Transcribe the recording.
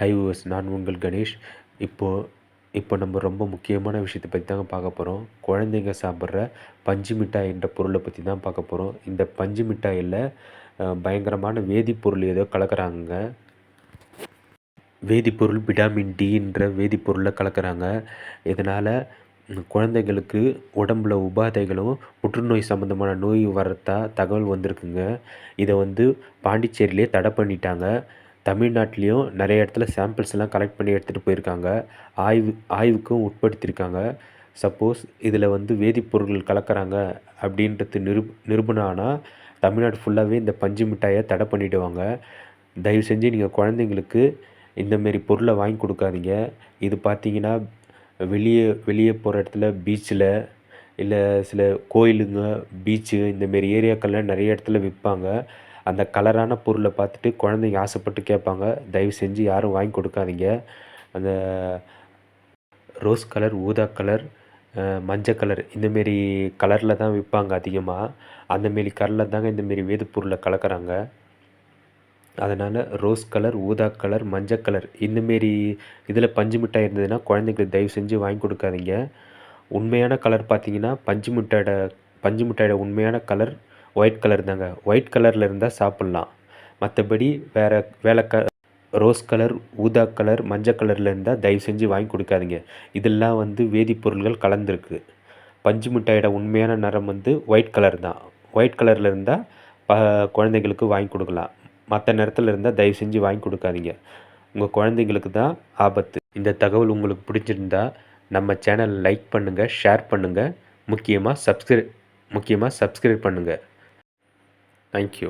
High viewers, நான் உங்கள் கணேஷ். இப்போ நம்ம ரொம்ப முக்கியமான விஷயத்தை பற்றி தாங்க பார்க்க போகிறோம். குழந்தைங்க சாப்பிட்ற பஞ்சு மிட்டாய் என்ற பொருளை பற்றி தான் பார்க்க போகிறோம். இந்த பஞ்சு மிட்டாயில் பயங்கரமான வேதிப்பொருள் ஏதோ கலக்கிறாங்க. வேதிப்பொருள் விட்டாமின் டின்ற வேதிப்பொருளை கலக்கிறாங்க. இதனால் குழந்தைங்களுக்கு உடம்புல உபாதைகளும் புற்றுநோய் சம்மந்தமான நோய் வரதா தகவல் வந்திருக்குங்க. இதை பாண்டிச்சேரியிலே தடை பண்ணிட்டாங்க. தமிழ்நாட்டிலையும் நிறைய இடத்துல சாம்பிள்ஸ் எல்லாம் கலெக்ட் பண்ணி எடுத்துகிட்டு போயிருக்காங்க. ஆய்வுக்கும் உட்படுத்தியிருக்காங்க. சப்போஸ் இதில் வேதிப்பொருட்கள் கலக்கிறாங்க அப்படின்றது நிரூபணம் ஆனால் தமிழ்நாடு ஃபுல்லாகவே இந்த பஞ்சு மிட்டாயை தடை பண்ணிவிடுவாங்க. தயவு செஞ்சு நீங்கள் குழந்தைங்களுக்கு இந்தமாரி பொருளை வாங்கி கொடுக்காதீங்க. இது பார்த்தீங்கன்னா வெளியே போகிற இடத்துல பீச்சில் இல்லை சில கோயிலுங்க, பீச்சு இந்தமாரி ஏரியாக்களில் நிறைய இடத்துல விற்பாங்க. அந்த கலரான பொருளை பார்த்துட்டு குழந்தைங்க ஆசைப்பட்டு கேட்பாங்க. தயவு செஞ்சு யாரும் வாங்கி கொடுக்காதீங்க. அந்த ரோஸ் கலர், ஊதா கலர், மஞ்சள் கலர் இந்தமாரி கலரில் தான் விற்பாங்க அதிகமாக. அந்தமாரி கலரில் தாங்க இந்தமாரி வேதிப்பொருளை கலக்கிறாங்க. அதனால் ரோஸ் கலர், ஊதா கலர், மஞ்சள் கலர் இந்தமாரி இதில் பஞ்சு மிட்டாய் இருந்ததுன்னா குழந்தைங்களுக்கு தயவு செஞ்சு வாங்கி கொடுக்காதீங்க. உண்மையான கலர் பார்த்தீங்கன்னா பஞ்சு மிட்டாயோட உண்மையான கலர் ஒயிட் கலர் தாங்க. ஒயிட் கலரில் இருந்தால் சாப்பிட்லாம். மற்றபடி ரோஸ் கலர், ஊதா கலர், மஞ்சள் கலரில் இருந்தால் தயவு செஞ்சு வாங்கி கொடுக்காதீங்க. இதெல்லாம் வேதிப்பொருள்கள் கலந்துருக்கு. பஞ்சு மிட்டாயோட உண்மையான நிறம் ஒயிட் கலர் தான். ஒயிட் கலரில் இருந்தால் குழந்தைங்களுக்கு வாங்கி கொடுக்கலாம். மற்ற நேரத்தில் இருந்தால் தயவு செஞ்சு வாங்கி கொடுக்காதீங்க. உங்கள் குழந்தைங்களுக்கு தான் ஆபத்து. இந்த தகவல் உங்களுக்கு பிடிச்சிருந்தா நம்ம சேனல் லைக் பண்ணுங்கள், ஷேர் பண்ணுங்கள், முக்கியமாக சப்ஸ்கிரைப் பண்ணுங்கள். தேங்க்யூ.